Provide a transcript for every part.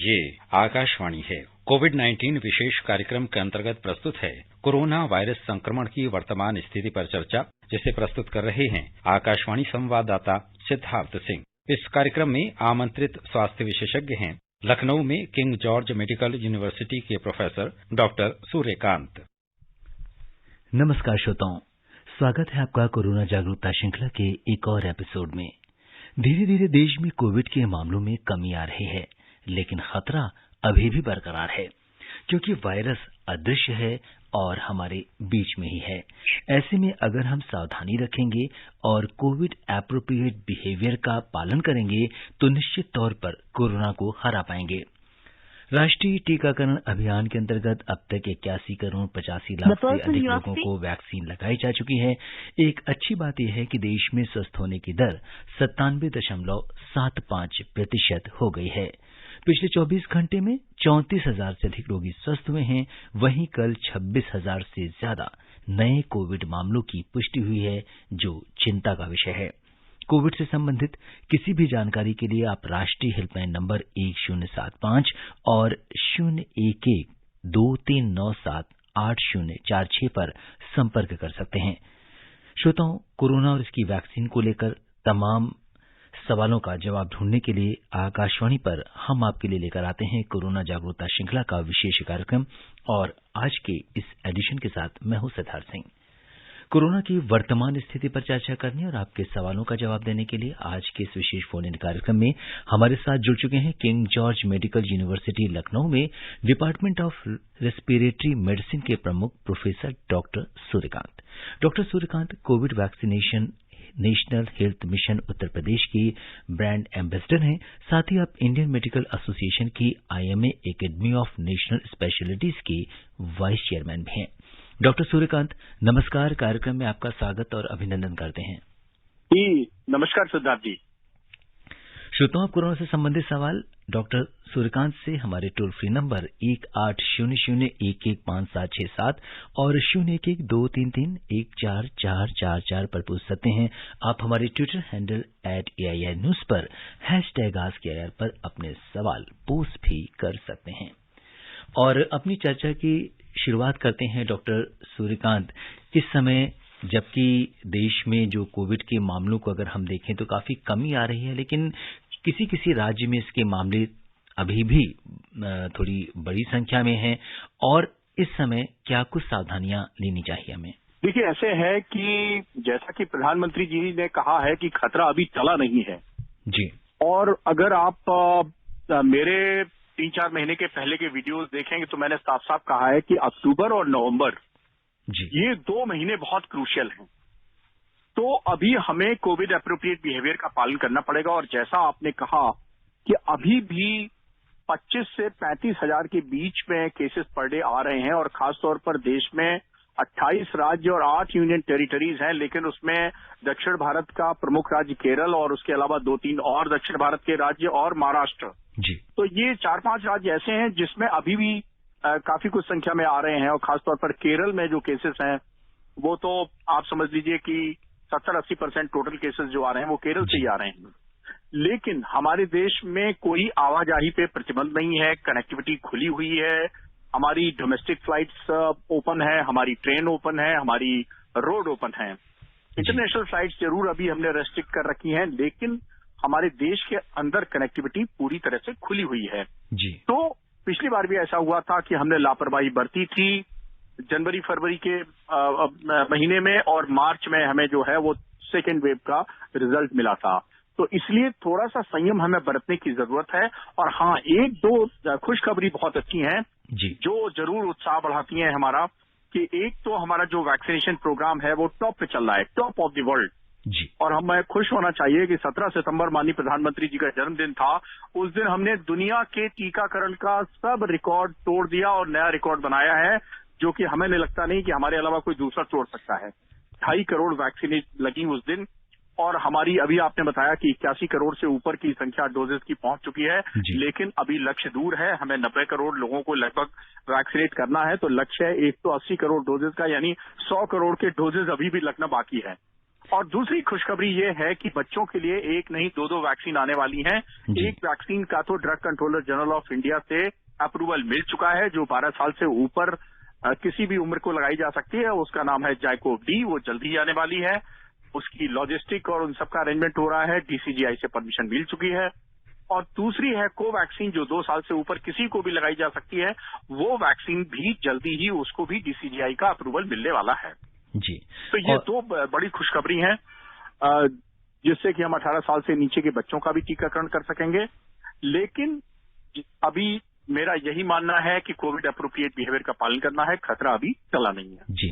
ये आकाशवाणी है। कोविड-19 विशेष कार्यक्रम के अंतर्गत प्रस्तुत है कोरोना वायरस संक्रमण की वर्तमान स्थिति पर चर्चा, जिसे प्रस्तुत कर रहे हैं आकाशवाणी संवाददाता सिद्धार्थ सिंह। इस कार्यक्रम में आमंत्रित स्वास्थ्य विशेषज्ञ हैं लखनऊ में किंग जॉर्ज मेडिकल यूनिवर्सिटी के प्रोफेसर डॉक्टर सूर्यकांत। नमस्कार श्रोताओं, स्वागत है आपका कोरोना जागरूकता श्रृंखला के एक और एपिसोड में। धीरे धीरे देश में कोविड के मामलों में कमी आ रही है, लेकिन खतरा अभी भी बरकरार है, क्योंकि वायरस अदृश्य है और हमारे बीच में ही है। ऐसे में अगर हम सावधानी रखेंगे और कोविड एप्रोप्रिएट बिहेवियर का पालन करेंगे तो निश्चित तौर पर कोरोना को हरा पाएंगे। राष्ट्रीय टीकाकरण अभियान के अंतर्गत अब तक 81 करोड़ 85 लाख से अधिक लोगों को वैक्सीन लगाई जा चुकी है। एक अच्छी बात यह है कि देश में स्वस्थ होने की दर 97.75% हो गई है। पिछले 24 घंटे में 34,000 से अधिक रोगी स्वस्थ हुए हैं। वहीं कल 26,000 से ज्यादा नए कोविड मामलों की पुष्टि हुई है, जो चिंता का विषय है। कोविड से संबंधित किसी भी जानकारी के लिए आप राष्ट्रीय हेल्पलाइन नंबर 1075 और 011-2397-8046 पर संपर्क कर सकते हैं। श्रोताओं, कोरोना और इसकी वैक्सीन को लेकर तमाम सवालों का जवाब ढूंढने के लिए आकाशवाणी पर हम आपके लिए लेकर आते हैं कोरोना जागरूकता श्रृंखला का विशेष कार्यक्रम। और आज के इस एडिशन के साथ मैं हूं सिद्धार्थ सिंह। कोरोना की वर्तमान स्थिति पर चर्चा करने और आपके सवालों का जवाब देने के लिए आज के इस विशेष फोन इन कार्यक्रम में हमारे साथ जुड़ चुके हैं King George medical university Lucknow में डिपार्टमेंट ऑफ रेस्पिरेटरी मेडिसिन के प्रमुख professor doctor Suryakant. Doctor Suryakant covid vaccination national health mission Uttar Pradesh की ब्रांड एम्बेसडर हैं। साथ ही आप इंडियन मेडिकल एसोसिएशन की IMA academy of national specialities के वाइस चेयरमैन भी हैं। डॉक्टर सूर्यकांत, नमस्कार। कार्यक्रम में आपका स्वागत और अभिनंदन करते हैं। जी, नमस्कार सिद्धार्थ जी। श्रोताओं, कोरोना से संबंधित सवाल डॉक्टर सूर्यकांत से हमारे टोल फ्री नंबर 1800-115767 और 0112331444 पर पूछ सकते हैं। आप हमारे ट्विटर हैंडल @AIR न्यूज पर #AskAIR पर अपने सवाल पोस्ट भी कर सकते हैं। और अपनी चर्चा की शुरुआत करते हैं डॉक्टर सूर्यकांत। इस समय जबकि देश में जो कोविड के मामलों को अगर हम देखें तो काफी कमी आ रही है, लेकिन किसी किसी राज्य में इसके मामले अभी भी थोड़ी बड़ी संख्या में हैं। और इस समय क्या कुछ सावधानियां लेनी चाहिए हमें? देखिए, ऐसे है कि जैसा कि प्रधानमंत्री जी ने कहा है कि खतरा अभी टला नहीं है जी। और अगर आप मेरे 3-4 महीने के पहले के वीडियोस देखेंगे तो मैंने साफ साफ कहा है कि अक्टूबर और नवंबर जी, ये 2 महीने बहुत क्रूशियल हैं। तो अभी हमें कोविड एप्रोप्रिएट बिहेवियर का पालन करना पड़ेगा। और जैसा आपने कहा कि अभी भी 25 से 35 हजार के बीच में केसेस पर डे आ रहे हैं और खासतौर पर देश में 28 राज्य और 8 यूनियन टेरिटरीज हैं, लेकिन उसमें दक्षिण भारत का प्रमुख राज्य केरल और उसके अलावा 2-3 और दक्षिण भारत के राज्य और महाराष्ट्र जी। तो ये 4-5 राज्य ऐसे हैं जिसमें अभी भी काफी कुछ संख्या में आ रहे हैं। और खासतौर पर केरल में जो केसेस हैं वो तो आप समझ लीजिए कि 70-80% टोटल केसेस जो आ रहे हैं वो केरल से ही आ रहे हैं। लेकिन हमारे देश में कोई आवाजाही पे प्रतिबंध नहीं है, कनेक्टिविटी खुली हुई है, हमारी डोमेस्टिक फ्लाइट्स ओपन है, हमारी ट्रेन ओपन है, हमारी रोड ओपन है। इंटरनेशनल फ्लाइट्स जरूर अभी हमने रेस्ट्रिक्ट कर रखी हैं, लेकिन हमारे देश के अंदर कनेक्टिविटी पूरी तरह से खुली हुई है जी। तो पिछली बार भी ऐसा हुआ था कि हमने लापरवाही बरती थी जनवरी फरवरी के महीने में, और मार्च में हमें जो है वो सेकेंड वेव का रिजल्ट मिला था। तो इसलिए थोड़ा सा संयम हमें बरतने की जरूरत है। और हाँ, 1-2 खुशखबरी बहुत अच्छी हैं जी, जो जरूर उत्साह बढ़ाती हैं हमारा। कि एक तो हमारा जो वैक्सीनेशन प्रोग्राम है वो टॉप पे चल रहा है, टॉप ऑफ द वर्ल्ड जी। और हमें खुश होना चाहिए कि 17 सितंबर माननीय प्रधानमंत्री जी का जन्मदिन था। उस दिन हमने दुनिया के टीकाकरण का सब रिकॉर्ड तोड़ दिया और नया रिकॉर्ड बनाया है, जो कि हमें नहीं लगता नहीं कि हमारे अलावा कोई दूसरा तोड़ सकता है। 2.5 करोड़ वैक्सीन लगी उस दिन और हमारी अभी आपने बताया कि 81 करोड़ से ऊपर की संख्या डोजेस की पहुंच चुकी है। लेकिन अभी लक्ष्य दूर है, हमें 90 करोड़ लोगों को लगभग वैक्सीनेट करना है। तो लक्ष्य है 180 करोड़ डोजेस का, यानी 100 करोड़ के डोजेस अभी भी लगना बाकी है। और दूसरी खुशखबरी ये है कि बच्चों के लिए एक नहीं दो वैक्सीन आने वाली हैं। एक वैक्सीन का तो drug controller general of India से अप्रूवल मिल चुका है, जो 12 साल से ऊपर किसी भी उम्र को लगाई जा सकती है। उसका नाम है जाइकोव डी, वो जल्दी ही आने वाली है। उसकी लॉजिस्टिक और उन सबका अरेंजमेंट हो रहा है, डीसीजीआई से परमिशन मिल चुकी है। और दूसरी है कोवैक्सीन, जो 2 साल से ऊपर किसी को भी लगाई जा सकती है। वो वैक्सीन भी जल्दी ही उसको भी डीसीजीआई का अप्रूवल मिलने वाला है जी। तो ये दो बड़ी खुशखबरी हैं, जिससे कि हम 18 साल से नीचे के बच्चों का भी टीकाकरण कर सकेंगे। लेकिन अभी मेरा यही मानना है कि कोविड अप्रोप्रिएट बिहेवियर का पालन करना है, खतरा अभी टला नहीं है जी।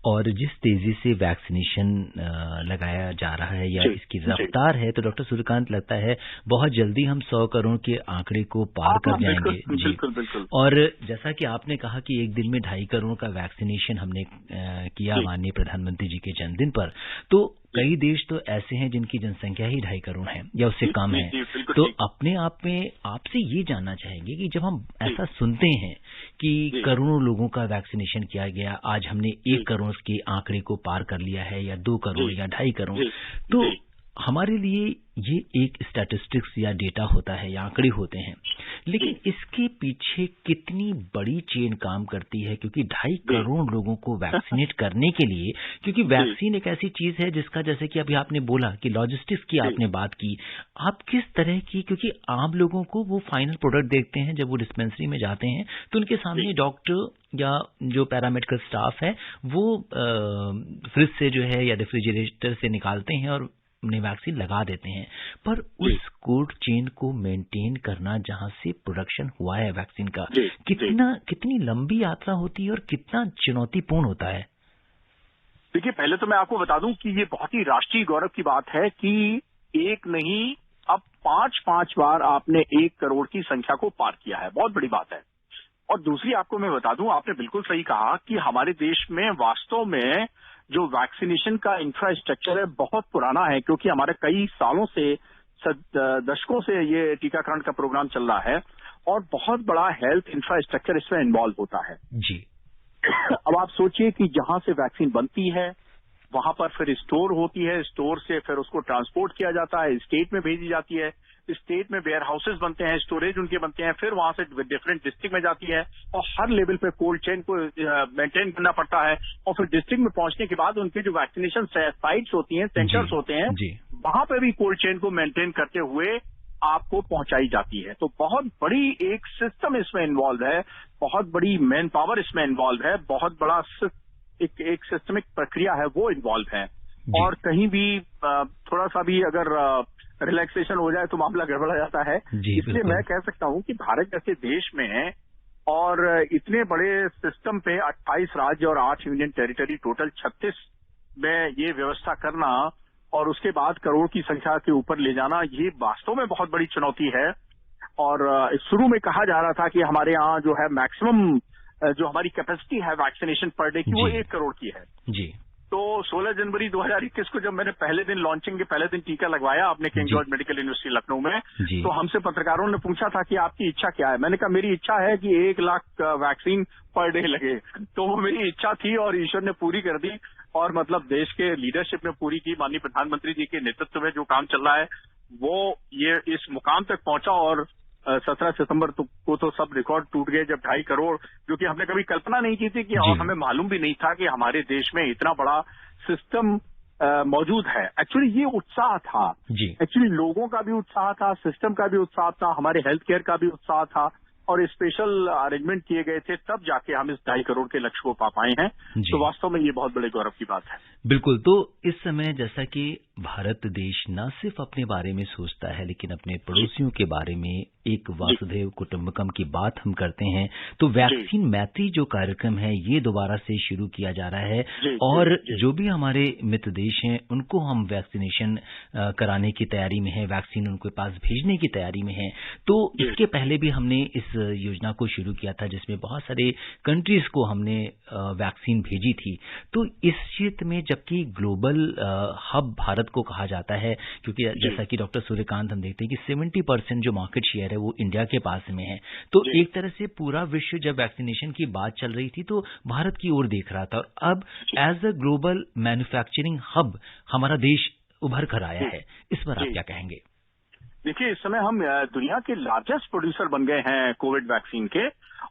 और जिस तेजी से वैक्सीनेशन लगाया जा रहा है या इसकी रफ्तार है, तो डॉक्टर सूर्यकांत लगता है बहुत जल्दी हम 100 करोड़ के आंकड़े को पार कर जाएंगे। बिल्कुल। और जैसा कि आपने कहा कि एक दिन में 2.5 करोड़ का वैक्सीनेशन हमने किया माननीय प्रधानमंत्री जी के जन्मदिन पर, तो कई देश तो ऐसे हैं जिनकी जनसंख्या ही 2.5 करोड़ है या उससे कम है। तो अपने आप में आपसे ये जानना चाहेंगे कि जब हम ऐसा सुनते हैं कि करोड़ों लोगों का वैक्सीनेशन किया गया, आज हमने 1 करोड़ के आंकड़े को पार कर लिया है या 2 करोड़ या 2.5 करोड़, तो हमारे लिए ये एक स्टैटिस्टिक्स या डेटा होता है या आंकड़े होते हैं, लेकिन इसके पीछे कितनी बड़ी चेन काम करती है, क्योंकि 2.5 करोड़ लोगों को वैक्सीनेट करने के लिए, क्योंकि वैक्सीन एक ऐसी चीज है जिसका, जैसे कि अभी आपने बोला कि लॉजिस्टिक्स की आपने बात की, आप किस तरह की, क्योंकि आम लोगों को वो फाइनल प्रोडक्ट देखते हैं जब वो डिस्पेंसरी में जाते हैं, तो उनके सामने डॉक्टर या जो पैरामेडिकल स्टाफ है वो फ्रिज से जो है या रेफ्रिजरेटर से निकालते हैं और उन्हें वैक्सीन लगा देते हैं। पर उस कोल्ड चेन को मेंटेन करना, जहां से प्रोडक्शन हुआ है वैक्सीन का, कितनी लंबी यात्रा होती है और कितना चुनौतीपूर्ण होता है। देखिए, पहले तो मैं आपको बता दूं कि ये बहुत ही राष्ट्रीय गौरव की बात है कि एक नहीं अब 5 बार आपने 1 करोड़ की संख्या को पार किया है, बहुत बड़ी बात है। और दूसरी आपको मैं बता दूं, आपने बिल्कुल सही कहा कि हमारे देश में वास्तव में जो वैक्सीनेशन का इंफ्रास्ट्रक्चर है बहुत पुराना है, क्योंकि हमारे कई सालों से, दशकों से ये टीकाकरण का प्रोग्राम चल रहा है और बहुत बड़ा हेल्थ इंफ्रास्ट्रक्चर इसमें इन्वॉल्व होता है जी। अब आप सोचिए कि जहां से वैक्सीन बनती है वहां पर फिर स्टोर होती है, स्टोर से फिर उसको ट्रांसपोर्ट किया जाता है, स्टेट में भेजी जाती है, स्टेट में वेयर हाउसेज बनते हैं, स्टोरेज उनके बनते हैं, फिर वहां से डिफरेंट डिस्ट्रिक्ट में जाती है और हर लेवल पे कोल्ड चेन को मेंटेन करना पड़ता है। और फिर डिस्ट्रिक्ट में पहुंचने के बाद उनके जो वैक्सीनेशन साइट्स होती हैं, सेंटर्स होते हैं, वहां पे भी कोल्ड चेन को मेंटेन करते हुए आपको पहुंचाई जाती है। तो बहुत बड़ी एक सिस्टम इसमें इन्वॉल्व है, बहुत बड़ी मैन पावर इसमें इन्वॉल्व है, बहुत बड़ा एक सिस्टमिक प्रक्रिया है वो इन्वॉल्व है। और कहीं भी थोड़ा सा भी अगर रिलैक्सेशन हो जाए तो मामला गड़बड़ा जाता है। इसलिए मैं कह सकता हूं कि भारत जैसे देश में और इतने बड़े सिस्टम पे 28 राज्य और 8 यूनियन टेरिटरी, टोटल 36 में ये व्यवस्था करना और उसके बाद करोड़ की संख्या के ऊपर ले जाना, ये वास्तव में बहुत बड़ी चुनौती है। और शुरू में कहा जा रहा था कि हमारे यहाँ जो है मैक्सिमम जो हमारी कैपेसिटी है वैक्सीनेशन पर डे की वो 1 करोड़ की है जी। तो 16 जनवरी 2021 को जब मैंने पहले दिन लॉन्चिंग के पहले दिन टीका लगवाया अपने king George medical university Lucknow में, तो हमसे पत्रकारों ने पूछा था कि आपकी इच्छा क्या है। मैंने कहा मेरी इच्छा है कि 1 लाख वैक्सीन पर डे लगे। तो वो मेरी इच्छा थी और ईश्वर ने पूरी कर दी और मतलब देश के लीडरशिप ने पूरी की। माननीय प्रधानमंत्री जी के नेतृत्व में जो काम चल रहा है वो ये इस मुकाम तक पहुंचा और 17 सितंबर को तो सब रिकॉर्ड टूट गए जब 2.5 करोड़, जो कि हमने कभी कल्पना नहीं की थी कि, और हमें मालूम भी नहीं था कि हमारे देश में इतना बड़ा सिस्टम मौजूद है। एक्चुअली ये उत्साह था, एक्चुअली लोगों का भी उत्साह था, सिस्टम का भी उत्साह था, हमारे हेल्थ केयर का भी उत्साह था और स्पेशल अरेंजमेंट किए गए थे, तब जाके हम इस 2.5 करोड़ के लक्ष्य को पा पाए हैं। तो वास्तव में ये बहुत बड़े गौरव की बात है। बिल्कुल। तो इस समय जैसा कि भारत देश न सिर्फ अपने बारे में सोचता है लेकिन अपने पड़ोसियों के बारे में, एक वासुदेव कुटुंबकम की बात हम करते हैं, तो वैक्सीन मैत्री जो कार्यक्रम है ये दोबारा से शुरू किया जा रहा है और जो भी हमारे मित्र देश हैं उनको हम वैक्सीनेशन कराने की तैयारी में है, वैक्सीन उनके पास भेजने की तैयारी में है। तो इसके पहले भी हमने इस योजना को शुरू किया था जिसमें बहुत सारे कंट्रीज को हमने वैक्सीन भेजी थी। तो इस क्षेत्र में जबकि ग्लोबल हब भारत को कहा जाता है, क्योंकि जैसा कि डॉक्टर सूर्यकांत हम देखते हैं कि 70% जो मार्केट शेयर है वो इंडिया के पास में है। तो एक तरह से पूरा विश्व जब वैक्सीनेशन की बात चल रही थी तो भारत की ओर देख रहा था, और अब as a global manufacturing hub हमारा देश उभर कर आया है। इस पर आप क्या कहेंगे? देखिए, इस समय हम दुनिया के लार्जेस्ट प्रोड्यूसर बन गए हैं कोविड वैक्सीन के।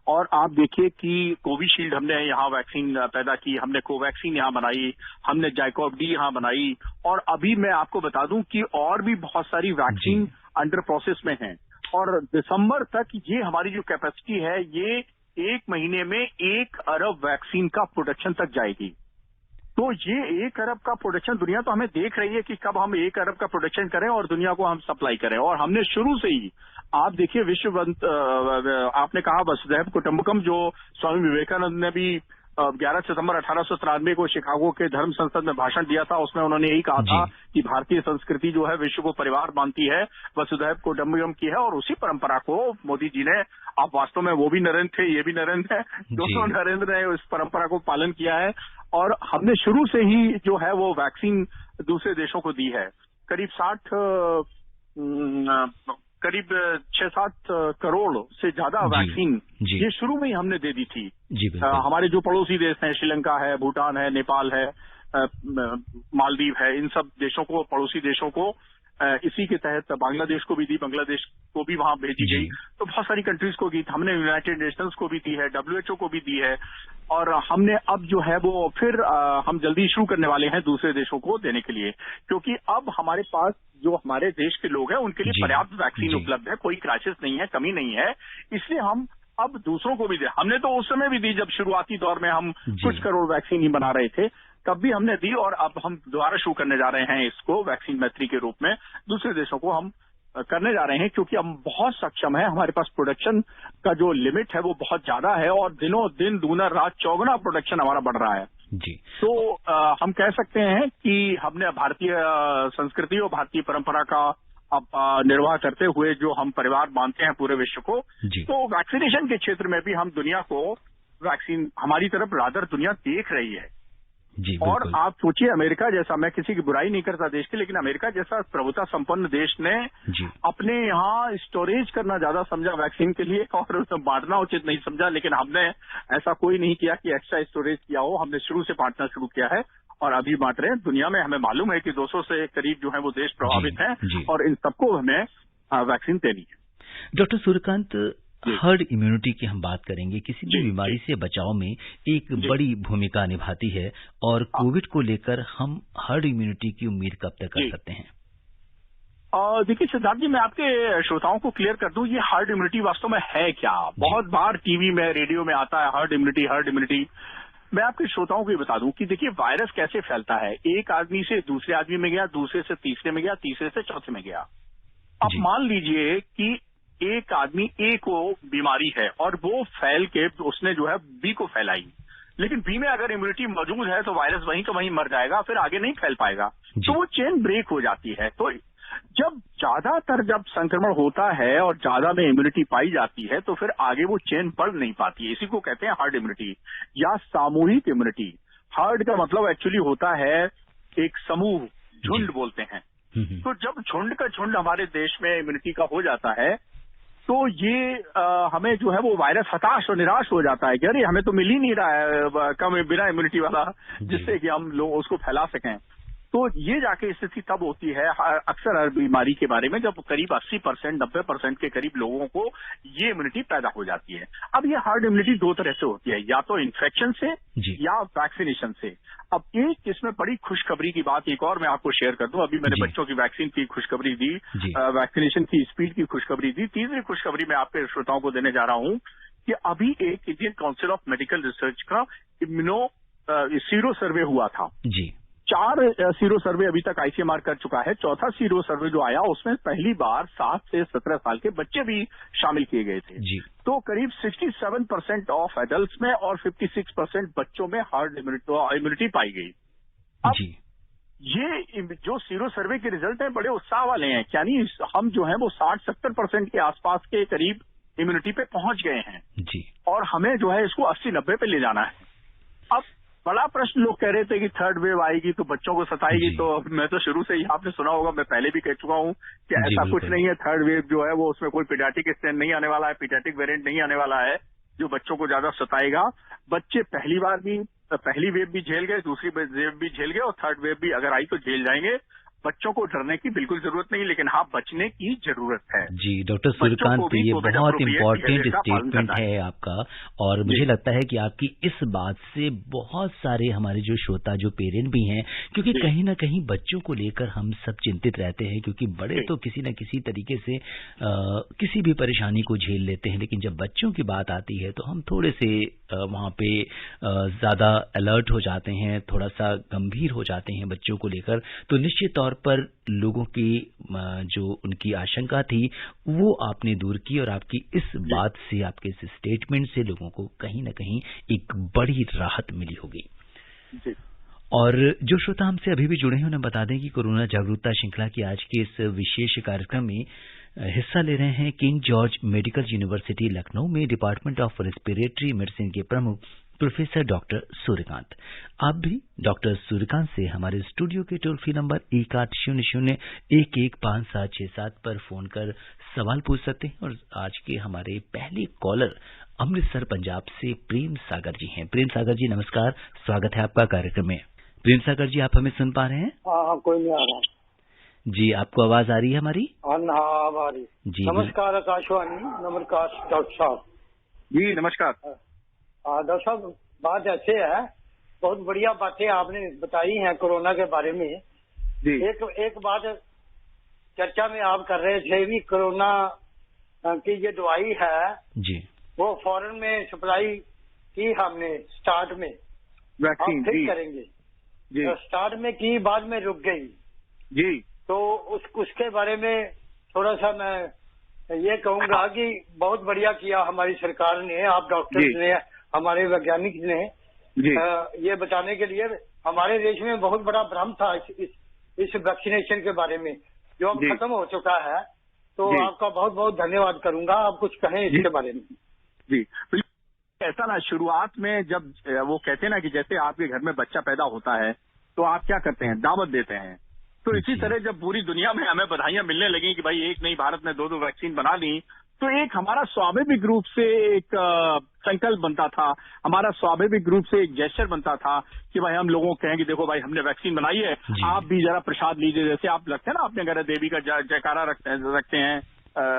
और आप देखिए कि कोविशील्ड हमने यहाँ वैक्सीन पैदा की, हमने कोवैक्सीन यहाँ बनाई, हमने जाइकोव डी यहाँ बनाई, और अभी मैं आपको बता दूं कि और भी बहुत सारी वैक्सीन अंडर प्रोसेस में हैं। और दिसंबर तक ये हमारी जो कैपेसिटी है, ये 1 महीने में 1 अरब वैक्सीन का प्रोडक्शन तक जाएगी। तो ये 1 अरब का प्रोडक्शन, दुनिया तो हमें देख रही है कि कब हम 1 अरब का प्रोडक्शन करें और दुनिया को हम सप्लाई करें। और हमने शुरू से ही, आप देखिए, आपने कहा वसुधैव कुटुंबकम, जो स्वामी विवेकानंद ने भी 11 सितंबर 1893 को शिकागो के धर्म संसद में भाषण दिया था, उसमें उन्होंने यही कहा था कि भारतीय संस्कृति जो है विश्व को परिवार मानती है, वसुधैव कुटुंबकम की है। और उसी परंपरा को मोदी जी ने, आप वास्तव में वो भी नरेंद्र थे, ये भी नरेंद्र है, दोनों नरेंद्र ने उस परंपरा को पालन किया है। और हमने शुरू से ही जो है वो वैक्सीन दूसरे देशों को दी है। करीब 6-7 करोड़ से ज्यादा वैक्सीन ये शुरू में ही हमने दे दी थी। हमारे जो पड़ोसी देश हैं, श्रीलंका है, भूटान है, नेपाल है, मालदीव है, इन सब देशों को, पड़ोसी देशों को, इसी के तहत बांग्लादेश को भी दी, बांग्लादेश को भी वहां भेजी गई। तो बहुत सारी कंट्रीज को दी, हमने यूनाइटेड नेशंस को भी दी है, WHO को भी दी है। और हमने अब जो है वो फिर हम जल्दी शुरू करने वाले हैं दूसरे देशों को देने के लिए, क्योंकि अब हमारे पास जो हमारे देश के लोग हैं उनके लिए पर्याप्त वैक्सीन उपलब्ध है, कोई क्राइसिस नहीं है, कमी नहीं है। इसलिए हम अब दूसरों को भी दे, हमने तो उस समय भी दी जब शुरुआती दौर में हम कुछ करोड़ वैक्सीन ही बना रहे थे, तब भी हमने दी। और अब हम दोबारा शुरू करने जा रहे हैं इसको वैक्सीन मैत्री के रूप में, दूसरे देशों को हम करने जा रहे हैं, क्योंकि हम बहुत सक्षम है। हमारे पास प्रोडक्शन का जो लिमिट है वो बहुत ज्यादा है, और दिनों दिन दूना रात चौगुना प्रोडक्शन हमारा बढ़ रहा है जी। तो हम कह सकते हैं कि हमने भारतीय संस्कृति और भारतीय परंपरा का अब निर्वाह करते हुए जो हम परिवार मानते हैं पूरे विश्व को, तो वैक्सीनेशन के क्षेत्र में भी हम दुनिया को वैक्सीन, हमारी तरफ रादर दुनिया देख रही है। और आप सोचिए, अमेरिका जैसा, मैं किसी की बुराई नहीं करता देश की, लेकिन अमेरिका जैसा प्रभुता संपन्न देश ने अपने यहाँ स्टोरेज करना ज्यादा समझा वैक्सीन के लिए, और उसे बांटना उचित नहीं समझा। लेकिन हमने ऐसा कोई नहीं किया कि एक्स्ट्रा स्टोरेज किया हो, हमने शुरू से बांटना शुरू किया है और अभी बांट रहे हैं। दुनिया में हमें मालूम है कि 200 से करीब जो है वो देश प्रभावित हैं, और इन सबको हमें वैक्सीन देनी है। डॉक्टर सूर्यकांत, हर्ड इम्यूनिटी की हम बात करेंगे, किसी भी बीमारी से बचाव में एक बड़ी भूमिका निभाती है, और कोविड को लेकर हम हर्ड इम्यूनिटी की उम्मीद कब तक कर सकते हैं? देखिए सिद्धार्थ जी, मैं आपके श्रोताओं को क्लियर कर दूं, ये हर्ड इम्यूनिटी वास्तव में है क्या। बहुत बार टीवी में, रेडियो में आता है हर्ड इम्यूनिटी। मैं आपके श्रोताओं को ये बता दूं कि देखिए वायरस कैसे फैलता है। एक आदमी से दूसरे आदमी में गया, दूसरे से तीसरे में गया, तीसरे से चौथे में गया। अब मान लीजिए कि एक आदमी ए को बीमारी है और वो फैल के उसने जो है बी को फैलाई, लेकिन बी में अगर इम्यूनिटी मौजूद है तो वायरस वहीं का वहीं मर जाएगा, फिर आगे नहीं फैल पाएगा। तो वो चेन ब्रेक हो जाती है। तो जब संक्रमण होता है और ज्यादा में इम्यूनिटी पाई जाती है, तो फिर आगे वो चेन बढ़ नहीं पाती है। इसी को कहते हैं हर्ड इम्यूनिटी या सामूहिक इम्यूनिटी। हर्ड का मतलब एक्चुअली होता है एक समूह, झुंड बोलते हैं। तो जब झुंड का झुंड हमारे देश में इम्यूनिटी का हो जाता है, तो ये हमें जो है वो वायरस हताश और निराश हो जाता है कि अरे हमें तो मिल ही नहीं रहा है कम बिना इम्यूनिटी वाला, जिससे कि हम लोग उसको फैला सकें। तो ये जाके स्थिति तब होती है अक्सर हर बीमारी के बारे में, जब करीब 80% 90% के करीब लोगों को ये इम्यूनिटी पैदा हो जाती है। अब ये हर्ड इम्यूनिटी 2 तरह से होती है, या तो इन्फेक्शन से या वैक्सीनेशन से। अब एक इसमें बड़ी खुशखबरी की बात एक और मैं आपको शेयर कर दूं। अभी मैंने बच्चों की वैक्सीन की खुशखबरी दी, वैक्सीनेशन की स्पीड की खुशखबरी दी। तीसरी खुशखबरी मैं आपके श्रोताओं को देने जा रहा हूं कि अभी एक Indian council of medical research का इम्यूनो सीरो सर्वे हुआ था। 4 सीरो सर्वे अभी तक ICMR कर चुका है। चौथा सीरो सर्वे जो आया उसमें पहली बार 7 से 17 साल के बच्चे भी शामिल किए गए थे। तो करीब 67% ऑफ एडल्ट्स में और 56% बच्चों में हर्ड इम्यूनिटी पाई गई। अब ये जो सीरो सर्वे के रिजल्ट हैं बड़े उत्साह वाले हैं, यानी हम जो है वो 60-70% के आसपास के करीब इम्यूनिटी पे पहुंच गए हैं, और हमें जो है इसको 80-90 पे ले जाना है। अब बड़ा प्रश्न लोग कह रहे थे कि थर्ड वेव आएगी तो बच्चों को सताएगी, तो मैं तो शुरू से ही, आपने सुना होगा, मैं पहले भी कह चुका हूँ कि ऐसा कुछ नहीं है। थर्ड वेव जो है वो उसमें कोई पीडियाट्रिक स्ट्रेन नहीं आने वाला है, पीडियाट्रिक वेरिएंट नहीं आने वाला है जो बच्चों को ज्यादा सताएगा। बच्चे पहली वेव भी झेल गए, दूसरी वेव भी झेल गए, और थर्ड वेव भी अगर आई तो झेल जाएंगे। बच्चों को डरने की बिल्कुल जरूरत नहीं, लेकिन हाँ, बचने की जरूरत है। जी डॉक्टर सूर्यकांत, ये बहुत इम्पोर्टेंट स्टेटमेंट है आपका, और मुझे लगता है कि आपकी इस बात से बहुत सारे हमारे जो श्रोता, जो पेरेंट भी हैं, क्योंकि कहीं ना कहीं बच्चों को लेकर हम सब चिंतित रहते हैं, क्योंकि बड़े तो किसी न किसी तरीके से किसी भी परेशानी को झेल लेते हैं, लेकिन जब बच्चों की बात आती है तो हम थोड़े से वहाँ पे ज्यादा अलर्ट हो जाते हैं, थोड़ा सा गंभीर हो जाते हैं बच्चों को लेकर। तो निश्चित तौर पर लोगों की जो उनकी आशंका थी वो आपने दूर की, और आपकी इस बात से, आपके इस स्टेटमेंट से लोगों को कहीं ना कहीं एक बड़ी राहत मिली होगी। और जो श्रोता हमसे अभी भी जुड़े हैं उन्हें बता दें कि कोरोना जागरूकता श्रृंखला की आज के इस विशेष कार्यक्रम में हिस्सा ले रहे हैं King George medical university Lucknow में डिपार्टमेंट ऑफ रेस्पिरेटरी मेडिसिन के प्रमुख प्रोफेसर डॉक्टर सूर्यकांत। आप भी डॉक्टर सूर्यकांत से हमारे स्टूडियो के टोल फ्री नंबर 1800-115767 पर फोन कर सवाल पूछ सकते हैं। और आज के हमारे पहले कॉलर अमृतसर पंजाब से प्रेम सागर जी हैं। प्रेम सागर जी नमस्कार, स्वागत है आपका कार्यक्रम में। प्रेम सागर जी, आप हमें सुन पा रहे हैं? हाँ, कोई नहीं आ रहा जी। आपको आवाज आ रही है हमारी? हाँ, आ रही जी। नमस्कार आकाशवाणी, नमस्कार डॉक्टर साहब जी। नमस्कार डॉक्टर साहब, बात ऐसे है, बहुत बढ़िया बातें आपने बताई हैं कोरोना के बारे में जी। एक बात चर्चा में आप कर रहे थे भी, कोरोना की ये दवाई है जी, वो फॉरेन में सप्लाई की हमने स्टार्ट में, वैक्सीन फिर करेंगे जी। तो स्टार्ट में की, बाद में रुक गई जी। तो उसके बारे में थोड़ा सा मैं ये कहूंगा कि बहुत बढ़िया किया हमारी सरकार ने, आप डॉक्टर्स ने, हमारे वैज्ञानिक ने ये बताने के लिए। हमारे देश में बहुत बड़ा भ्रम था इस वैक्सीनेशन के बारे में, जो अब खत्म हो चुका है। तो आपका बहुत बहुत धन्यवाद करूंगा। आप कुछ कहें इसके बारे में जी। ऐसा ना, शुरुआत में जब वो कहते हैं ना कि जैसे आपके घर में बच्चा पैदा होता है तो आप क्या करते हैं, दावत देते हैं। तो इसी तरह जब पूरी दुनिया में हमें बधाइयां मिलने लगी कि भाई एक नहीं, भारत ने 2 वैक्सीन बना ली, तो एक हमारा स्वाभाविक रूप से एक संकल्प बनता था, हमारा स्वाभाविक रूप से एक जेस्चर बनता था कि भाई हम लोगों को कहें कि देखो भाई हमने वैक्सीन बनाई है, आप भी जरा प्रसाद लीजिए। जैसे आप लगते हैं ना, अपने घर देवी का जयकारा रखते हैं,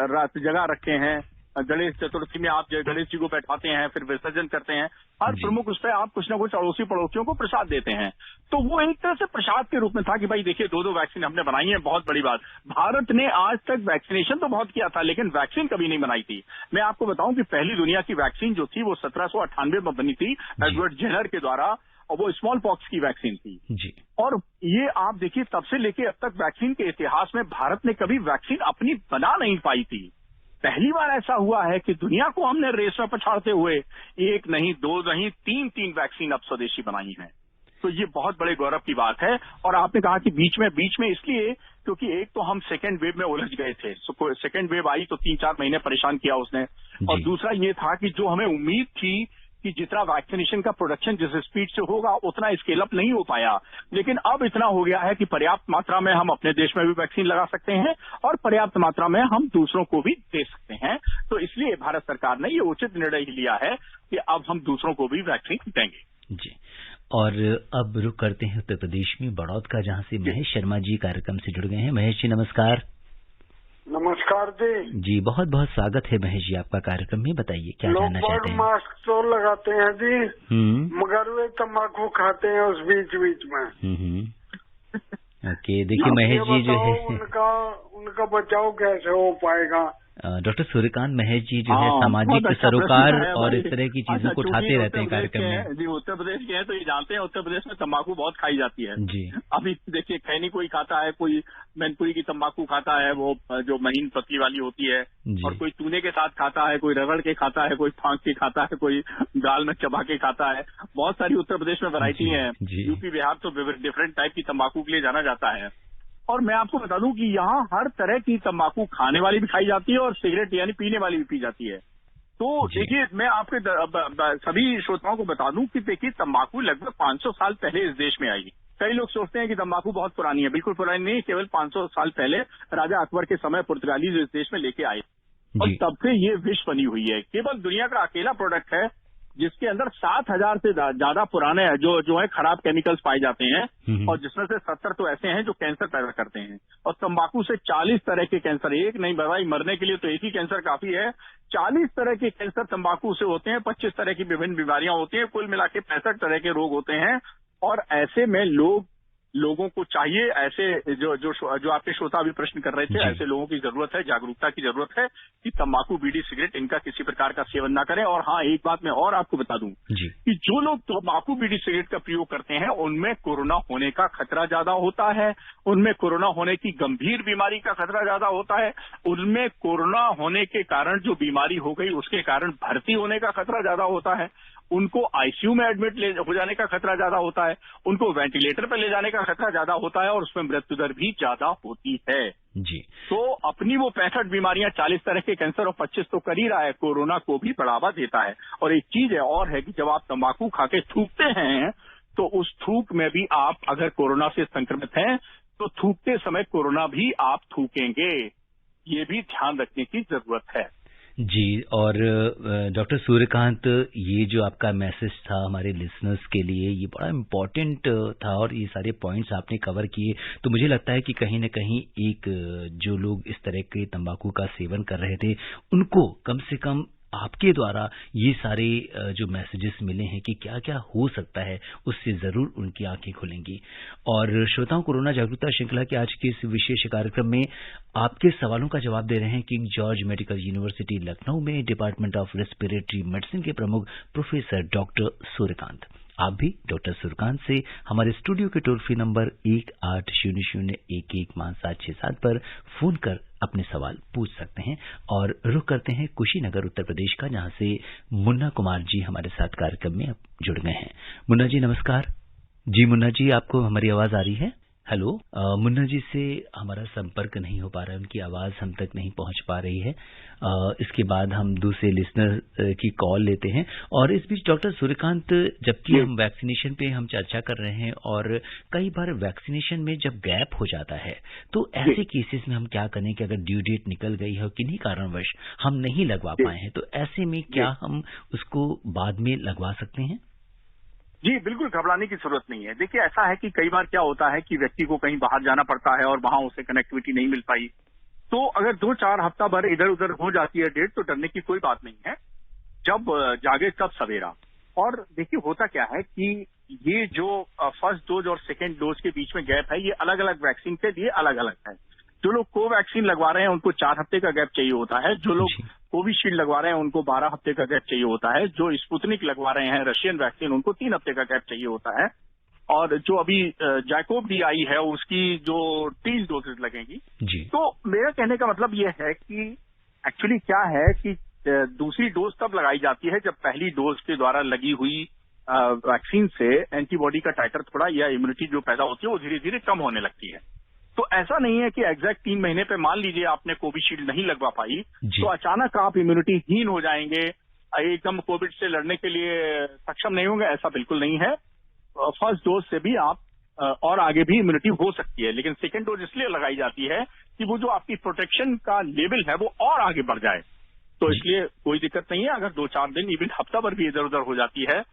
रात जगह रखे हैं, गणेश चतुर्थी में आप गणेश जी को बैठाते हैं, फिर विसर्जन करते हैं, हर प्रमुख उस पर आप कुछ ना कुछ अड़ोसी पड़ोसियों को प्रसाद देते हैं। तो वो एक तरह से प्रसाद के रूप में था कि भाई देखिए 2 वैक्सीन हमने बनाई है, बहुत बड़ी बात। भारत ने आज तक वैक्सीनेशन तो बहुत किया था, लेकिन वैक्सीन कभी नहीं बनाई थी। मैं आपको बताऊं कि पहली दुनिया की वैक्सीन जो थी वो 1798 में बनी थी एडवर्ड जेनर के द्वारा, और वो स्मॉल पॉक्स की वैक्सीन थी जी। और ये आप देखिए, तब से लेके अब तक वैक्सीन के इतिहास में भारत ने कभी वैक्सीन अपनी बना नहीं पाई थी। पहली बार ऐसा हुआ है कि दुनिया को हमने रेस में पछाड़ते हुए 1 नहीं, 2 नहीं, 3 वैक्सीन अब स्वदेशी बनाई हैं। तो ये बहुत बड़े गौरव की बात है। और आपने कहा कि बीच में इसलिए क्योंकि एक तो हम सेकेंड वेव में उलझ गए थे, सेकेंड वेव आई तो 3-4 महीने परेशान किया उसने। और दूसरा ये था कि जो हमें उम्मीद थी कि जितना वैक्सीनेशन का प्रोडक्शन जिस स्पीड से होगा उतना स्केल अप नहीं हो पाया, लेकिन अब इतना हो गया है कि पर्याप्त मात्रा में हम अपने देश में भी वैक्सीन लगा सकते हैं और पर्याप्त मात्रा में हम दूसरों को भी दे सकते हैं। तो इसलिए भारत सरकार ने ये उचित निर्णय लिया है कि अब हम दूसरों को भी वैक्सीन देंगे जी। और अब रुक करते हैं उत्तर प्रदेश में बड़ौद का, जहां से महेश शर्मा जी कार्यक्रम से जुड़ गए हैं। महेश जी नमस्कार। नमस्कार जी, बहुत बहुत स्वागत है महेश जी आपका कार्यक्रम में। बताइए क्या जानना चाहते हैं? मास्क तो लगाते हैं जी, मगर वे तम्बाकू खाते हैं उस बीच में। ओके, देखिए महेश जी जो है उनका बचाव कैसे हो पाएगा? डॉक्टर सूर्यकांत, महेश जी जो है सामाजिक सरोकार और इस तरह की चीजों को उठाते रहते हैं कार्यक्रम में जी। उत्तर प्रदेश के हैं तो ये जानते हैं उत्तर प्रदेश में तंबाकू बहुत खाई जाती है जी। अभी देखिए खैनी कोई खाता है, कोई मैनपुरी की तंबाकू खाता है, वो जो महीन पत्ती वाली होती है, और कोई चूने के साथ खाता है, कोई रगड़ के खाता है, कोई फांक के खाता है, कोई गाल में चबा के खाता है। बहुत सारी उत्तर प्रदेश में वैरायटी है। यूपी बिहार तो डिफरेंट टाइप की तंबाकू के लिए जाना जाता है। और मैं आपको बता दूं कि यहाँ हर तरह की तंबाकू खाने वाली भी खाई जाती है और सिगरेट यानी पीने वाली भी पी जाती है। तो देखिए, मैं आपके सभी श्रोताओं को बता दूं कि देखिए, तंबाकू लगभग 500 साल पहले इस देश में आई। कई लोग सोचते हैं कि तंबाकू बहुत पुरानी है, बिल्कुल पुरानी नहीं, केवल 500 साल पहले राजा अकबर के समय पुर्तगाली इस देश में लेके आए और तब से ये विष बनी हुई है। केवल दुनिया का अकेला प्रोडक्ट है जिसके अंदर 7,000 से ज्यादा पुराने जो है खराब केमिकल्स पाए जाते हैं और जिसमें से 70 तो ऐसे हैं जो कैंसर पैदा करते हैं। और तंबाकू से 40 तरह के कैंसर, एक नहीं भाई, मरने के लिए तो एक ही कैंसर काफी है, 40 तरह के कैंसर तंबाकू से होते हैं, 25 तरह की विभिन्न बीमारियां होती हैं, कुल मिला के 65 तरह के रोग होते हैं। और ऐसे में लोगों को चाहिए, ऐसे जो आपके श्रोता अभी प्रश्न कर रहे थे, ऐसे लोगों की जरूरत है, जागरूकता की जरूरत है कि तंबाकू, बीड़ी, सिगरेट इनका किसी प्रकार का सेवन ना करें। और हाँ, एक बात मैं और आपको बता दूं कि जो लोग तंबाकू, बीड़ी, सिगरेट का प्रयोग करते हैं उनमें कोरोना होने का खतरा ज्यादा होता है, उनमें कोरोना होने की गंभीर बीमारी का खतरा ज्यादा होता है, उनमें कोरोना होने के कारण जो बीमारी हो गई उसके कारण भर्ती होने का खतरा ज्यादा होता है, उनको आईसीयू में एडमिट हो जाने का खतरा ज्यादा होता है, उनको वेंटिलेटर पर ले जाने का खतरा ज्यादा होता है और उसमें मृत्यु दर भी ज्यादा होती है। जी। तो अपनी वो 65 बीमारियां, 40 तरह के कैंसर और 25 तो कर ही रहा है, कोरोना को भी बढ़ावा देता है। और एक चीज है और है कि जब आप तंबाकू खा के थूकते हैं तो उस थूक में भी आप अगर कोरोना से संक्रमित हैं तो थूकते समय कोरोना भी आप थूकेंगे, ये भी ध्यान रखने की जरूरत है। जी। और डॉक्टर सूर्यकांत, ये जो आपका मैसेज था हमारे लिसनर्स के लिए, ये बड़ा इम्पोर्टेंट था और ये सारे पॉइंट्स आपने कवर किए। तो मुझे लगता है कि कहीं न कहीं एक जो लोग इस तरह के तंबाकू का सेवन कर रहे थे उनको कम से कम आपके द्वारा ये सारे जो मैसेजेस मिले हैं कि क्या क्या हो सकता है, उससे जरूर उनकी आंखें खुलेंगी। और श्रोताओं, कोरोना जागरूकता श्रृंखला के आज के इस विशेष कार्यक्रम में आपके सवालों का जवाब दे रहे हैं King George medical university Lucknow में डिपार्टमेंट ऑफ रेस्पिरेटरी मेडिसिन के प्रमुख प्रोफेसर डॉक्टर सूर्यकांत। आप भी डॉक्टर सूर्यकांत से हमारे स्टूडियो के टोल फ्री नंबर 1800111767 पर फोन कर अपने सवाल पूछ सकते हैं। और रुख करते हैं कुशीनगर, उत्तर प्रदेश का, जहां से मुन्ना कुमार जी हमारे साथ कार्यक्रम में जुड़ गए हैं। मुन्ना जी नमस्कार। जी मुन्ना जी, आपको हमारी आवाज आ रही है? हेलो। मुन्ना जी से हमारा संपर्क नहीं हो पा रहा है, उनकी आवाज हम तक नहीं पहुंच पा रही है। इसके बाद हम दूसरे लिसनर की कॉल लेते हैं। और इस बीच डॉक्टर सूर्यकांत, जबकि हम वैक्सीनेशन पे हम चर्चा कर रहे हैं और कई बार वैक्सीनेशन में जब गैप हो जाता है तो ऐसे केसेस में हम क्या करें कि अगर ड्यू डेट निकल गई है और किन्हीं कारणवश हम नहीं लगवा पाए हैं, तो ऐसे में क्या हम उसको बाद में लगवा सकते हैं? जी, बिल्कुल घबराने की जरूरत नहीं है। देखिए, ऐसा है कि कई बार क्या होता है कि व्यक्ति को कहीं बाहर जाना पड़ता है और वहां उसे कनेक्टिविटी नहीं मिल पाई, तो अगर 2-4 हफ्ता भर इधर उधर हो जाती है डेट, तो डरने की कोई बात नहीं है। जब जागे तब सवेरा। और देखिए, होता क्या है कि ये जो फर्स्ट डोज और सेकेंड डोज के बीच में गैप है, ये अलग अलग वैक्सीन के लिए अलग अलग है। जो लोग कोवैक्सीन लगवा रहे हैं उनको 4 हफ्ते का गैप चाहिए होता है, जो लोग कोविशील्ड लगवा रहे हैं उनको 12 हफ्ते का गैप चाहिए होता है, जो स्पुतनिक लगवा रहे हैं रशियन वैक्सीन उनको 3 हफ्ते का गैप चाहिए होता है, और जो अभी जैकोव डी आई है उसकी जो 3 डोजेज लगेंगी। तो मेरा कहने का मतलब ये है कि एक्चुअली क्या है कि दूसरी डोज तब लगाई जाती है जब पहली डोज के द्वारा लगी हुई वैक्सीन से एंटीबॉडी का टाइटर थोड़ा या इम्यूनिटी जो पैदा होती है वो धीरे धीरे कम होने लगती है। तो ऐसा नहीं है कि एग्जैक्ट 3 महीने पे मान लीजिए आपने कोविशील्ड नहीं लगवा पाई तो अचानक आप इम्यूनिटी हीन हो जाएंगे, एकदम कोविड से लड़ने के लिए सक्षम नहीं होंगे, ऐसा बिल्कुल नहीं है। फर्स्ट डोज से भी आप और आगे भी इम्यूनिटी हो सकती है, लेकिन सेकेंड डोज इसलिए लगाई जाती है कि वो जो आपकी प्रोटेक्शन का लेवल है वो और आगे बढ़ जाए। तो इसलिए कोई दिक्कत नहीं है, अगर 2-4 दिन इवन हफ्ता भर भी इधर उधर हो जाती है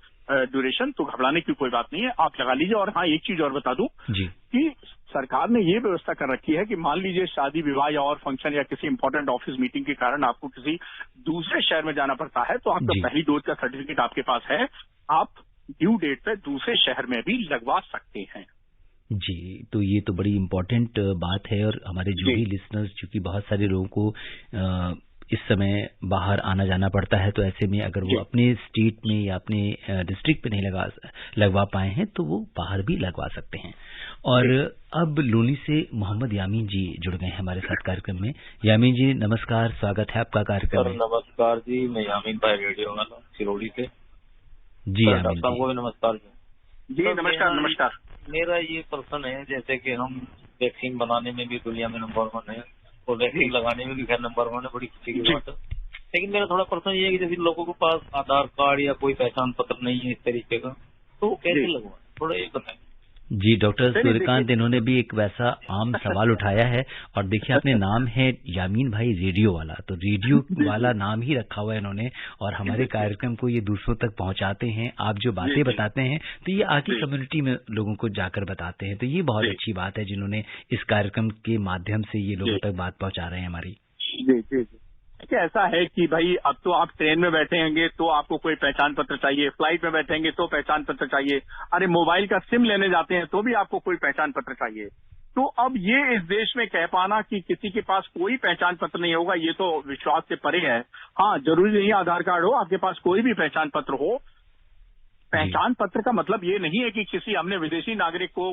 ड्यूरेशन, तो घबराने की कोई बात नहीं है, आप लगा लीजिए। और हाँ, एक चीज और बता दूं कि सरकार ने ये व्यवस्था कर रखी है कि मान लीजिए शादी विवाह या और फंक्शन या किसी इंपॉर्टेंट ऑफिस मीटिंग के कारण आपको किसी दूसरे शहर में जाना पड़ता है, तो आपका पहली डोज का सर्टिफिकेट आपके पास है, आप ड्यू डेट पे दूसरे शहर में भी लगवा सकते हैं। जी, तो ये तो बड़ी इम्पोर्टेंट बात है। और हमारे जो भी लिसनर्स, चूंकि बहुत सारे लोगों को इस समय बाहर आना जाना पड़ता है, तो ऐसे में अगर वो अपने स्टेट में या अपने डिस्ट्रिक्ट पे नहीं लगवा पाए हैं तो वो बाहर भी लगवा सकते हैं। और अब लोनी से मोहम्मद यामीन जी जुड़ गए हैं हमारे साथ कार्यक्रम में। यामीन जी नमस्कार, स्वागत है आपका कार्यक्रम में। नमस्कार जी, मैं यामीन भाई रेडियो वाला सिरोड़ी से। जी यामीन जी, को भी नमस्कार जी। नमस्कार नमस्कार। मेरा ये प्रश्न है, जैसे कि हम वैक्सीन बनाने में भी दुनिया में नंबर 1 है और वैक्सीन लगाने में भी खैर नंबर 1 है, बड़ी खुशी की बात है। लेकिन मेरा थोड़ा प्रश्न ये है कि जैसे लोगों के पास आधार कार्ड या कोई पहचान पत्र नहीं है इस तरीके का, तो कैसे लगवा, थोड़ा ये बताएं। जी डॉक्टर सूर्यकांत, इन्होंने भी एक वैसा आम सवाल उठाया है। और देखिए, अपने नाम है यामीन भाई रेडियो वाला, तो रेडियो वाला नाम ही रखा हुआ है इन्होंने, और हमारे कार्यक्रम को ये दूसरों तक पहुंचाते हैं। आप जो बातें बताते हैं तो ये आगे कम्युनिटी में लोगों को जाकर बताते हैं, तो ये बहुत अच्छी बात है जिन्होंने इस कार्यक्रम के माध्यम से ये लोगों तक बात पहुंचा रहे हैं हमारी। जी क्या ऐसा है कि भाई अब तो आप ट्रेन में बैठेंगे तो आपको कोई पहचान पत्र चाहिए, फ्लाइट में बैठेंगे तो पहचान पत्र चाहिए, अरे मोबाइल का सिम लेने जाते हैं तो भी आपको कोई पहचान पत्र चाहिए। तो अब ये इस देश में कह पाना कि किसी के पास कोई पहचान पत्र नहीं होगा, ये तो विश्वास से परे है। हाँ, जरूरी नहीं आधार कार्ड हो, आपके पास कोई भी पहचान पत्र हो। पहचान पत्र का मतलब ये नहीं है कि किसी हमने विदेशी नागरिक को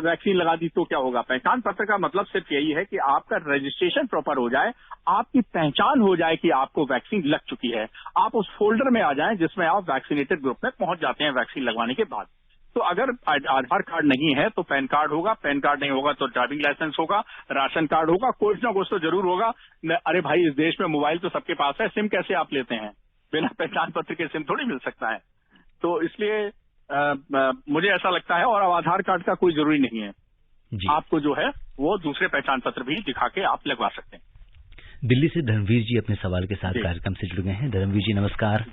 वैक्सीन लगा दी तो क्या होगा। पहचान पत्र का मतलब सिर्फ यही है कि आपका रजिस्ट्रेशन प्रॉपर हो जाए, आपकी पहचान हो जाए कि आपको वैक्सीन लग चुकी है, आप उस फोल्डर में आ जाएं जिसमें आप वैक्सीनेटेड ग्रुप में पहुंच जाते हैं वैक्सीन लगवाने के बाद। तो अगर आधार कार्ड नहीं है तो पैन कार्ड होगा, पैन कार्ड नहीं होगा तो ड्राइविंग लाइसेंस होगा, राशन कार्ड होगा, कुछ ना कुछ तो जरूर होगा। अरे भाई, इस देश में मोबाइल तो सबके पास है, सिम कैसे आप लेते हैं? बिना पहचान पत्र के सिम थोड़ी मिल सकता है। तो इसलिए मुझे ऐसा लगता है, और अब आधार कार्ड का कोई जरूरी नहीं है जी। आपको जो है वो दूसरे पहचान पत्र भी दिखा के आप लगवा सकते हैं। दिल्ली से धर्मवीर जी अपने सवाल के साथ कार्यक्रम से जुड़ गए हैं। धर्मवीर जी नमस्कार।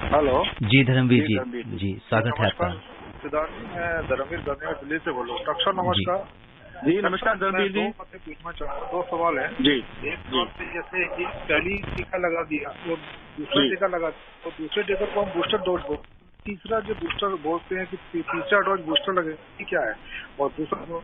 हेलो जी धर्मवीर जी स्वागत है आपका। सिद्धार्थ जी, मैं धर्मवीर दिल्ली से बोल रहा हूँ। डॉक्टर नमस्कार। जी नमस्कार धर्मवीर जी। पूछना चाहूँगा, दो सवाल है जी। एक सवाल से जैसे कि पहली टीका लगा दिया और दूसरा टीका लगा, तो दूसरे टीका को हम बूस्टर डोज बोलते हैं, तीसरा जो बूस्टर बोलते हैं कि तीसरा डोज बूस्टर लगे, क्या है? और दूसरा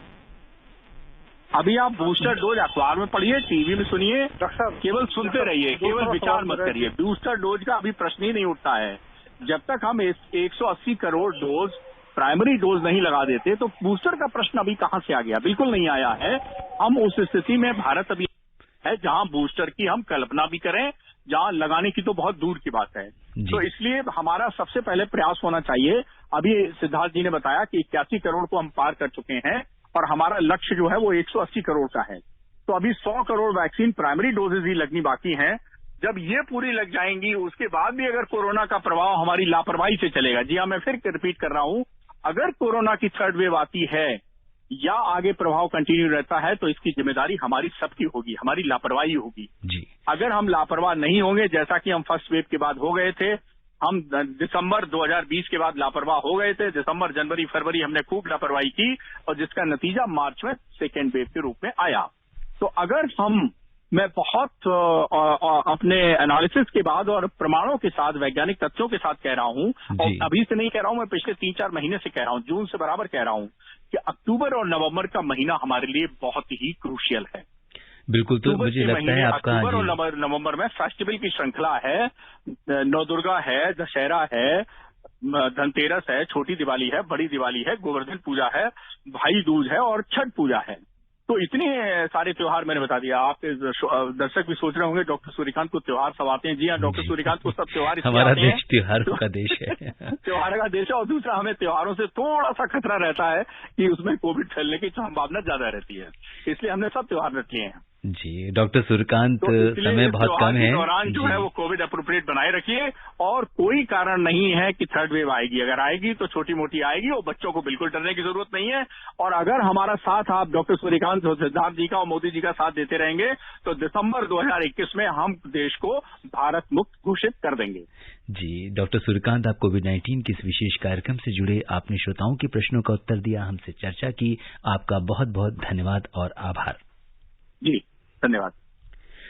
अभी आप बूस्टर डोज अखबार में पढ़िए, टीवी में सुनिए, केवल सुनते रहिए, केवल विचार मत करिए। बूस्टर डोज का अभी प्रश्न ही नहीं उठता है। जब तक हम 180 करोड़ डोज प्राइमरी डोज नहीं लगा देते तो बूस्टर का प्रश्न अभी कहां से आ गया? बिल्कुल नहीं आया है। हम उस स्थिति में भारत अभी है जहां बूस्टर की हम कल्पना भी करें, जहां लगाने की तो बहुत दूर की बात है। तो इसलिए हमारा सबसे पहले प्रयास होना चाहिए। अभी सिद्धार्थ जी ने बताया कि 81 करोड़ को हम पार कर चुके हैं और हमारा लक्ष्य जो है वो 180 करोड़ का है। तो अभी 100 करोड़ वैक्सीन प्राइमरी डोजेज ही लगनी बाकी हैं। जब ये पूरी लग जाएंगी, उसके बाद भी अगर कोरोना का प्रभाव हमारी लापरवाही से चलेगा, जी हाँ, मैं फिर रिपीट कर रहा हूं, अगर कोरोना की थर्ड वेव आती है या आगे प्रभाव कंटिन्यू रहता है तो इसकी जिम्मेदारी हमारी सबकी होगी, हमारी लापरवाही होगी जी। अगर हम लापरवाह नहीं होंगे, जैसा कि हम फर्स्ट वेव के बाद हो गए थे, हम दिसंबर 2020 के बाद लापरवाह हो गए थे, दिसंबर जनवरी फरवरी हमने खूब लापरवाही की और जिसका नतीजा मार्च में सेकेंड वेव के रूप में आया। तो अगर मैं बहुत अपने एनालिसिस के बाद और प्रमाणों के साथ, वैज्ञानिक तथ्यों के साथ कह रहा हूं, और अभी से नहीं कह रहा हूं, मैं पिछले 3-4 महीने से कह रहा हूं, जून से बराबर कह रहा हूं कि अक्टूबर और नवंबर का महीना हमारे लिए बहुत ही क्रूशियल है। बिल्कुल। तो मुझे लगता है आपका अक्टूबर और नवंबर में फेस्टिवल की श्रृंखला है, नवदुर्गा है, दशहरा है, धनतेरस है, छोटी दिवाली है, बड़ी दिवाली है, गोवर्धन पूजा है, भाई दूज है और छठ पूजा है। तो इतने सारे त्योहार मैंने बता दिया। आप दर्शक भी सोच रहे होंगे डॉक्टर सूर्यकांत को त्योहार सब आते हैं। जी हाँ, डॉक्टर सूर्यकांत को सब त्योहार हमारा देश त्योहारों का देश है। त्योहार का देश है। और दूसरा, हमें त्योहारों से थोड़ा सा खतरा रहता है कि उसमें कोविड फैलने की संभावना ज्यादा रहती है, इसलिए हमने सब त्योहार रख लिए हैं। जी डॉक्टर सूर्यकांत, तो समय बहुत कम है। दौरान जो है वो कोविड अप्रोप्रिएट बनाए रखिए और कोई कारण नहीं है कि थर्ड वेव आएगी। अगर आएगी तो छोटी मोटी आएगी और बच्चों को बिल्कुल डरने की जरूरत नहीं है। और अगर हमारा साथ आप डॉक्टर सूर्यकांत और सिद्धार्थ जी का और मोदी जी का साथ देते रहेंगे तो दिसंबर 2021 में हम देश को भारत मुक्त घोषित कर देंगे। जी डॉक्टर सूर्यकांत, आप कोविड-19 के इस विशेष कार्यक्रम से जुड़े, आपने श्रोताओं के प्रश्नों का उत्तर दिया, हमसे चर्चा की, आपका बहुत बहुत धन्यवाद और आभार। जी धन्यवाद।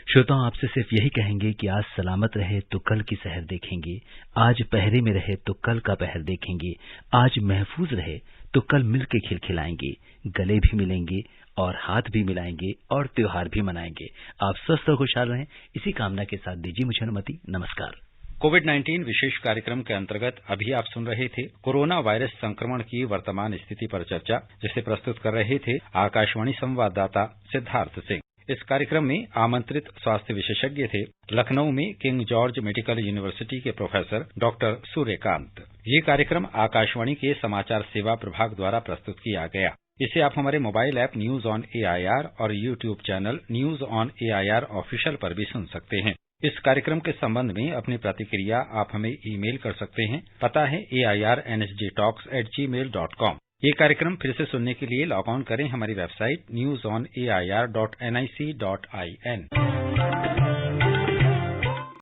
श्रोताओं, आपसे सिर्फ यही कहेंगे कि आज सलामत रहे तो कल की सहर देखेंगे, आज पहरे में रहे तो कल का पहर देखेंगे, आज महफूज रहे तो कल मिल के खिलखिलाएंगे, गले भी मिलेंगे और हाथ भी मिलाएंगे और त्योहार भी मनाएंगे। आप स्वस्थ और खुशहाल रहें, इसी कामना के साथ दीजिए मुझे अनुमति। नमस्कार। कोविड-19 विशेष कार्यक्रम के अंतर्गत अभी आप सुन रहे थे कोरोना वायरस संक्रमण की वर्तमान स्थिति पर चर्चा, जिसे प्रस्तुत कर रहे थे आकाशवाणी संवाददाता सिद्धार्थ सिंह। इस कार्यक्रम में आमंत्रित स्वास्थ्य विशेषज्ञ थे लखनऊ में किंग जॉर्ज मेडिकल यूनिवर्सिटी के प्रोफेसर डॉक्टर सूर्यकांत। ये कार्यक्रम आकाशवाणी के समाचार सेवा प्रभाग द्वारा प्रस्तुत किया गया। इसे आप हमारे mobile app news on AIR और YouTube channel news on AIR official पर भी सुन सकते हैं। इस कार्यक्रम के संबंध में अपनी प्रतिक्रिया आप हमें ईमेल कर सकते हैं। पता है airnsgtalks@gmail.com। ये कार्यक्रम फिर से सुनने के लिए लॉग ऑन करें हमारी वेबसाइट newsonair.nic.in।